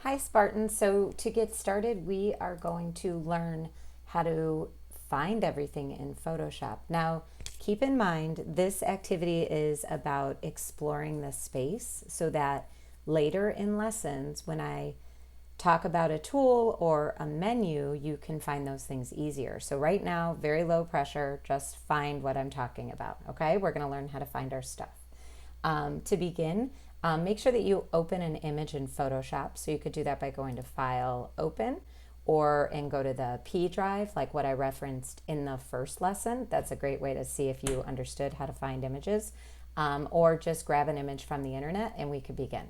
Hi Spartan. So to get started, we are going to learn how to find everything in Photoshop. Now, keep in mind, this activity is about exploring the space so that later in lessons, when I talk about a tool or a menu, you can find those things easier. So right now, very low pressure, just find what I'm talking about, okay? We're gonna learn how to find our stuff. To begin, make sure that you open an image in Photoshop. So you could do that by going to File, Open, and go to the P drive, like what I referenced in the first lesson. That's a great way to see if you understood how to find images. Or just grab an image from the internet and we could begin.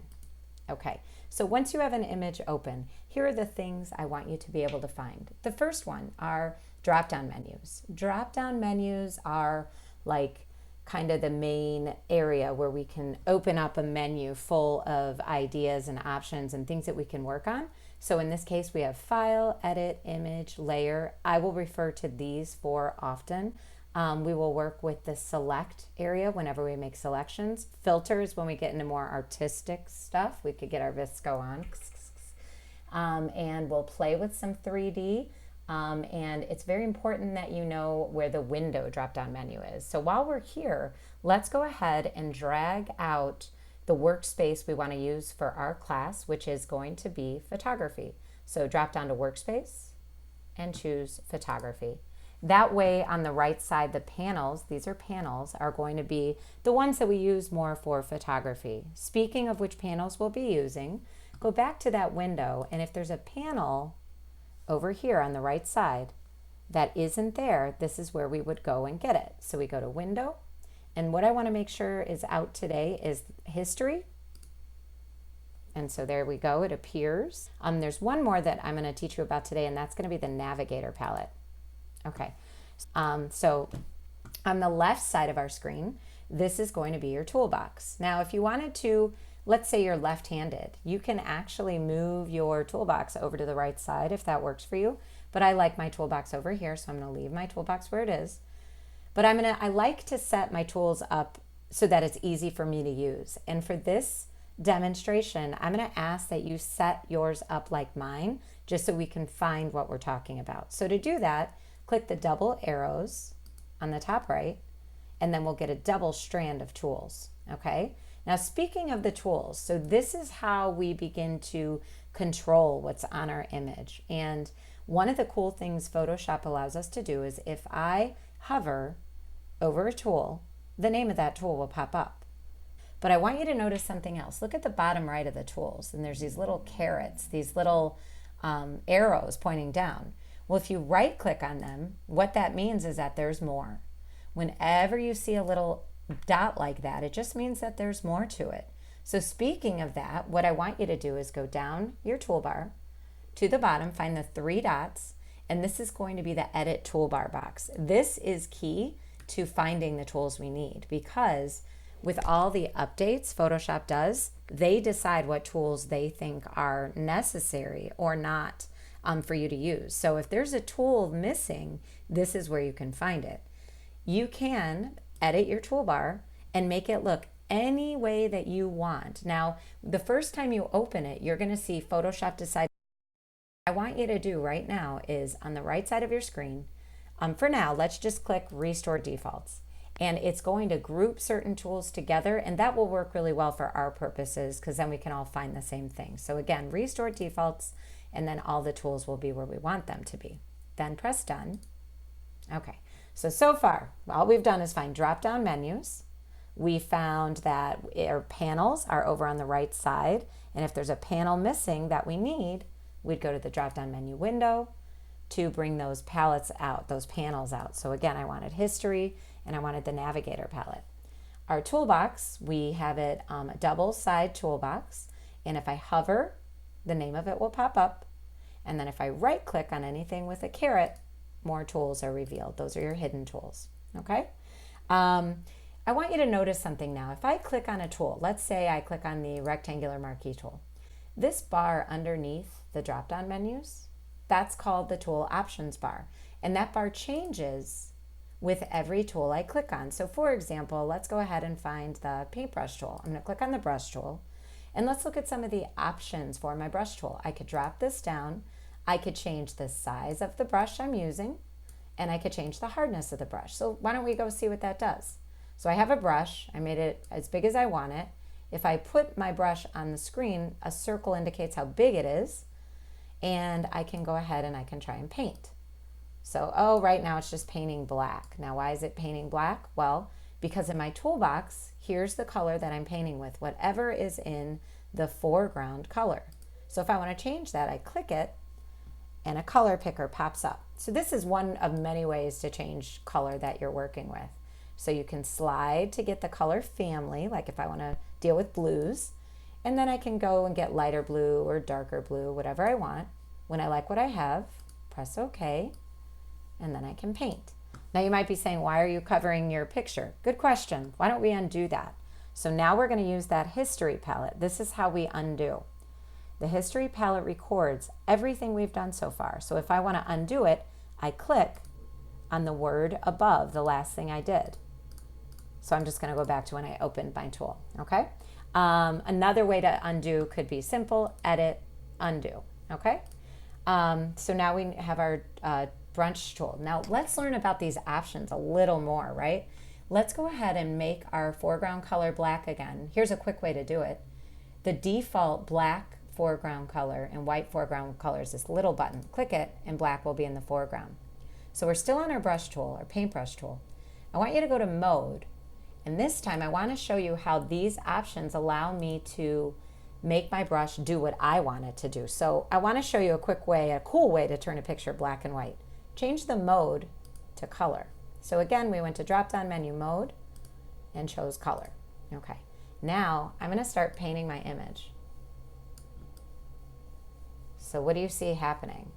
Okay, so once you have an image open, here are the things I want you to be able to find. The first one are drop-down menus. Drop-down menus are like kind of the main area where we can open up a menu full of ideas and options and things that we can work on. So in this case, we have File, Edit, Image, Layer. I will refer to these four often. We will work with the Select area whenever we make selections. Filters when we get into more artistic stuff. We could get our VSCO on. And we'll play with some 3D. And it's very important that you know where the window drop-down menu is. So while we're here, let's go ahead and drag out the workspace we want to use for our class, which is going to be photography. So drop down to Workspace and choose photography. That way on the right side, the panels, these are panels, are going to be the ones that we use more for photography. Speaking of which panels we'll be using, go back to that window, and if there's a panel over here on the right side that isn't there, this is where we would go and get it. So we go to Window, and what I want to make sure is out today is History. And so there we go, it appears. There's one more that I'm going to teach you about today, and that's going to be the Navigator palette. Okay, so on the left side of our screen, this is going to be your toolbox. Now, if you wanted to, let's say you're left-handed, you can actually move your toolbox over to the right side if that works for you. But I like my toolbox over here, so I'm going to leave my toolbox where it is. But I like to set my tools up so that it's easy for me to use. And for this demonstration, I'm going to ask that you set yours up like mine, just so we can find what we're talking about. So to do that, click the double arrows on the top right, and then we'll get a double strand of tools, okay? Now, speaking of the tools, so this is how we begin to control what's on our image. And one of the cool things Photoshop allows us to do is if I hover over a tool, the name of that tool will pop up. But I want you to notice something else. Look at the bottom right of the tools, and there's these little carrots, these little arrows pointing down. Well, if you right click on them, what that means is that there's more. Whenever you see a little dot like that, it just means that there's more to it. So speaking of that, what I want you to do is go down your toolbar to the bottom, find the three dots, and this is going to be the Edit Toolbar box. This is key to finding the tools we need, because with all the updates Photoshop does, they decide what tools they think are necessary or not for you to use. So if there's a tool missing, this is where you can find it. You can edit your toolbar and make it look any way that you want. Now, the first time you open it, you're going to see Photoshop decide. What I want you to do right now is on the right side of your screen, for now, let's just click Restore Defaults. And it's going to group certain tools together, and that will work really well for our purposes because then we can all find the same thing. So again, Restore Defaults, and then all the tools will be where we want them to be. Then press Done. Okay, so far, all we've done is find drop-down menus. We found that our panels are over on the right side, and if there's a panel missing that we need, we'd go to the drop-down menu window to bring those palettes out, those panels out. So again, I wanted History, and I wanted the Navigator palette. Our toolbox, we have it a double side toolbox, and if I hover, the name of it will pop up, and then if I right click on anything with a caret, more tools are revealed. Those are your hidden tools, okay? I want you to notice something now. If I click on a tool, let's say I click on the rectangular marquee tool, this bar underneath the drop-down menus, that's called the tool options bar, and that bar changes with every tool I click on. So for example, let's go ahead and find the paintbrush tool. I'm going to click on the brush tool, And let's look at some of the options for my brush tool. I could drop this down. I could change the size of the brush I'm using, and I could change the hardness of the brush. So why don't we go see what that does? So I have a brush. I made it as big as I want it. If I put my brush on the screen, a circle indicates how big it is, and I can go ahead and I can try and paint. So, oh, right now it's just painting black. Now, why is it painting black? Well, because in my toolbox, here's the color that I'm painting with, whatever is in the foreground color. So if I want to change that, I click it, and a color picker pops up. So this is one of many ways to change color that you're working with. So you can slide to get the color family, like if I want to deal with blues, and then I can go and get lighter blue or darker blue, whatever I want. When I like what I have, press OK, and then I can paint. Now you might be saying, why are you covering your picture? Good question. Why don't we undo that? So now we're going to use that history palette. This is how we undo. The history palette records everything we've done so far. So if I want to undo it, I click on the word above the last thing I did. So I'm just going to go back to when I opened my tool, okay? Another way to undo could be simple, edit, undo, okay? So now we have our brush tool. Now let's learn about these options a little more, right? Let's go ahead and make our foreground color black again. Here's a quick way to do it. The default black foreground color and white foreground color is this little button. Click it and black will be in the foreground. So we're still on our brush tool, our paintbrush tool. I want you to go to mode, and this time I want to show you how these options allow me to make my brush do what I want it to do. So I want to show you a quick way, a cool way to turn a picture black and white. Change the mode to color. So again, we went to drop down menu mode and chose color. Okay, now I'm going to start painting my image. So what do you see happening?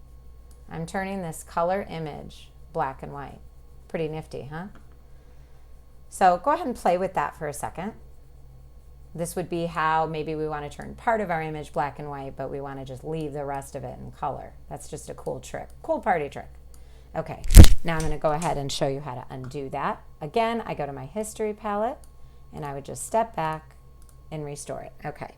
I'm turning this color image black and white. Pretty nifty, huh? So go ahead and play with that for a second. This would be how maybe we want to turn part of our image black and white, but we want to just leave the rest of it in color. That's just a cool trick, cool party trick. Okay, now I'm going to go ahead and show you how to undo that. Again, I go to my history palette, and I would just step back and restore it. Okay,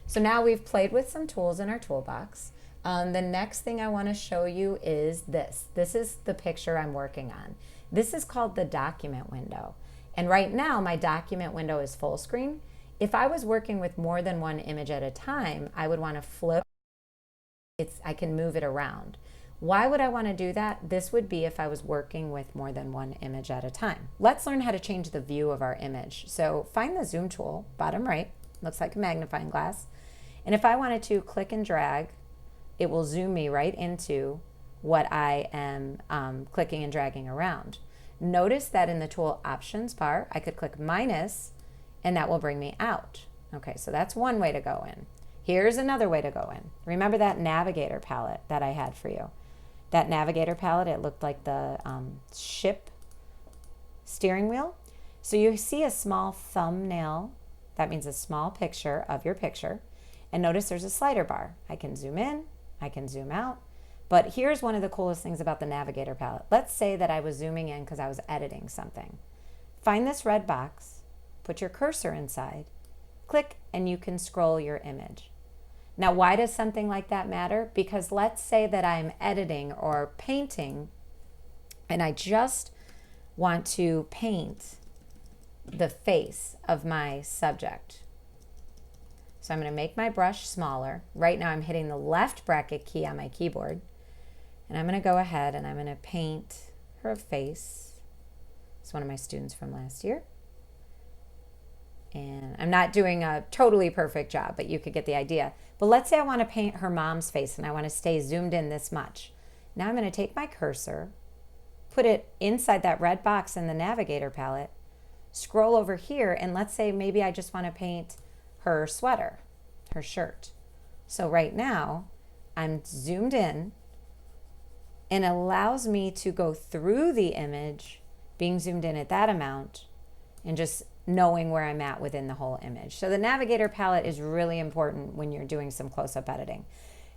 so now we've played with some tools in our toolbox. The next thing I want to show you is this. This is the picture I'm working on. This is called the document window. And right now, my document window is full screen. If I was working with more than one image at a time, I would want to flip. I can move it around. Why would I want to do that? This would be if I was working with more than one image at a time. Let's learn how to change the view of our image. So find the zoom tool, bottom right, looks like a magnifying glass. And if I wanted to click and drag, it will zoom me right into what I am clicking and dragging around. Notice that in the tool options bar, I could click minus, and that will bring me out. Okay, so that's one way to go in. Here's another way to go in. Remember that navigator palette that I had for you? That navigator palette, it looked like the ship steering wheel. So you see a small thumbnail. That means a small picture of your picture. And notice there's a slider bar. I can zoom in, I can zoom out. But here's one of the coolest things about the navigator palette. Let's say that I was zooming in because I was editing something. Find this red box, put your cursor inside, click, and you can scroll your image. Now, why does something like that matter? Because let's say that I'm editing or painting, and I just want to paint the face of my subject. So I'm going to make my brush smaller. Right now I'm hitting the left bracket key on my keyboard. And I'm going to go ahead and I'm going to paint her face. It's one of my students from last year. And I'm not doing a totally perfect job, but you could get the idea. But let's say I want to paint her mom's face and I want to stay zoomed in this much. Now I'm going to take my cursor, put it inside that red box in the navigator palette, scroll over here, and let's say maybe I just want to paint her sweater, her shirt. So right now I'm zoomed in, and allows me to go through the image, being zoomed in at that amount, and just knowing where I'm at within the whole image. So the navigator palette is really important when you're doing some close-up editing.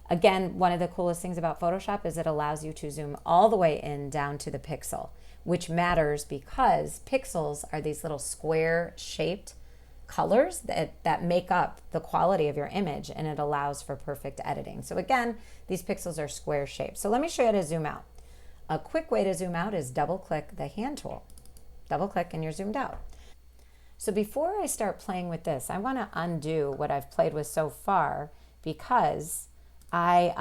Again, one of the coolest things about Photoshop is it allows you to zoom all the way in down to the pixel, which matters because pixels are these little square-shaped colors that make up the quality of your image, and it allows for perfect editing. So again, these pixels are square shaped. So let me show you how to zoom out. A quick way to zoom out is double click the hand tool. Double click and you're zoomed out. So before I start playing with this, I want to undo what I've played with so far because I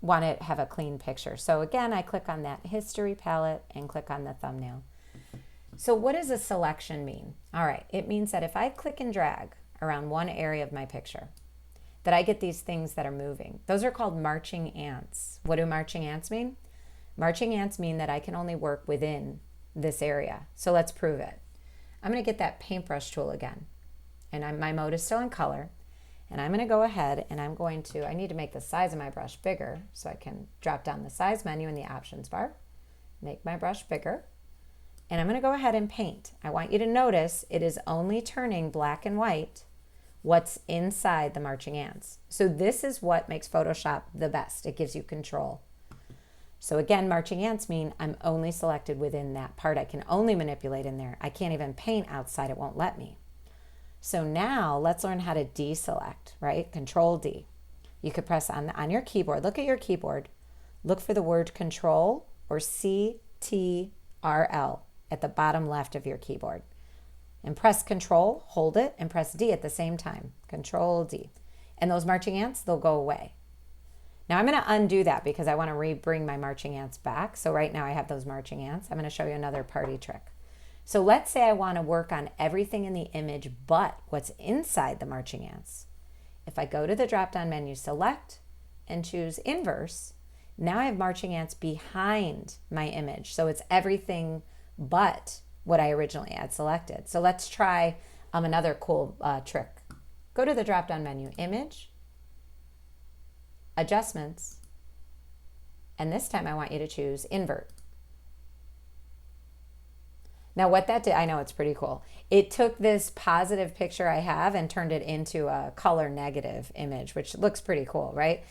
want to have a clean picture. So again, I click on that history palette and click on the thumbnail. So what does a selection mean? All right, it means that if I click and drag around one area of my picture, that I get these things that are moving. Those are called marching ants. What do marching ants mean? Marching ants mean that I can only work within this area. So let's prove it. I'm going to get that paintbrush tool again. And my mode is still in color. And I'm going to go ahead and I need to make the size of my brush bigger so I can drop down the size menu in the options bar, make my brush bigger. And I'm going to go ahead and paint. I want you to notice it is only turning black and white what's inside the marching ants. So this is what makes Photoshop the best. It gives you control. So again, marching ants mean I'm only selected within that part. I can only manipulate in there. I can't even paint outside. It won't let me. So now let's learn how to deselect, right? Control D. You could press on your keyboard. Look at your keyboard. Look for the word control or CTRL at the bottom left of your keyboard. And press control, hold it, and press D at the same time. Control D. And those marching ants, they'll go away. Now I'm going to undo that because I want to bring my marching ants back. So right now I have those marching ants. I'm going to show you another party trick. So let's say I want to work on everything in the image but what's inside the marching ants. If I go to the drop-down menu, select, and choose inverse, now I have marching ants behind my image. So it's everything but what I originally had selected. So let's try another cool trick. Go to the drop-down menu, Image, Adjustments, and this time I want you to choose Invert. Now what that did, I know it's pretty cool. It took this positive picture I have and turned it into a color negative image, which looks pretty cool, right?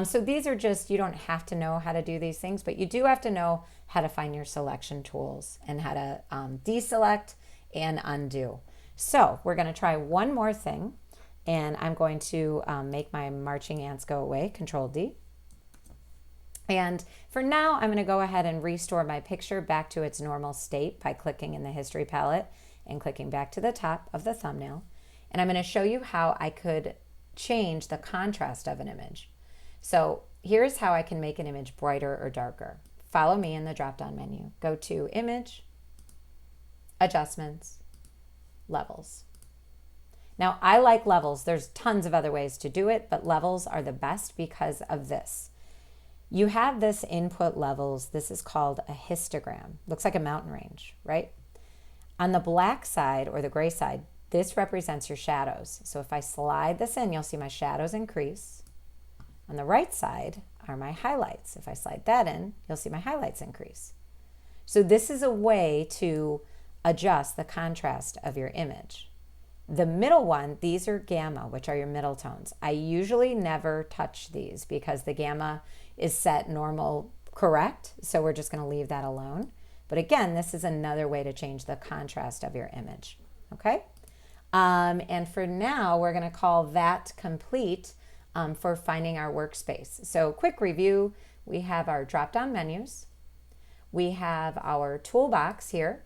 So these are just, you don't have to know how to do these things, but you do have to know how to find your selection tools and how to deselect and undo. So we're gonna try one more thing, and I'm going to make my marching ants go away, Control D. And for now, I'm going to go ahead and restore my picture back to its normal state by clicking in the history palette and clicking back to the top of the thumbnail. And I'm going to show you how I could change the contrast of an image. So here's how I can make an image brighter or darker. Follow me in the drop-down menu. Go to Image, Adjustments, Levels. Now I like levels. There's tons of other ways to do it, but levels are the best because of this. You have this input levels. This is called a histogram. Looks like a mountain range, right? On the black side or the gray side, this represents your shadows. So if I slide this in, you'll see my shadows increase. On the right side are my highlights. If I slide that in, you'll see my highlights increase. So this is a way to adjust the contrast of your image. The middle one, these are gamma, which are your middle tones. I usually never touch these because the gamma is set normal correct, so we're just going to leave that alone. But again, this is another way to change the contrast of your image, okay? And for now, we're going to call that complete for finding our workspace. So quick review, we have our drop-down menus. We have our toolbox here.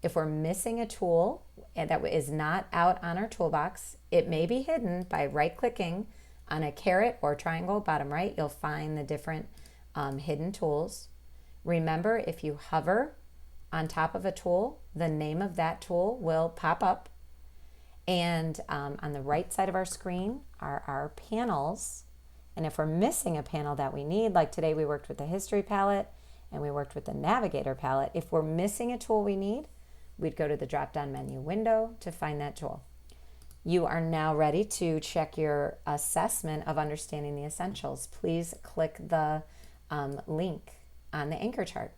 If we're missing a tool that is not out on our toolbox, it may be hidden by right-clicking on a caret or triangle bottom right. You'll find the different hidden tools. Remember, if you hover on top of a tool, the name of that tool will pop up. And on the right side of our screen are our panels. And if we're missing a panel that we need, like today we worked with the history palette and we worked with the navigator palette, if we're missing a tool we need, we'd go to the drop-down menu window to find that tool. You are now ready to check your assessment of understanding the essentials. Please click the link on the anchor chart.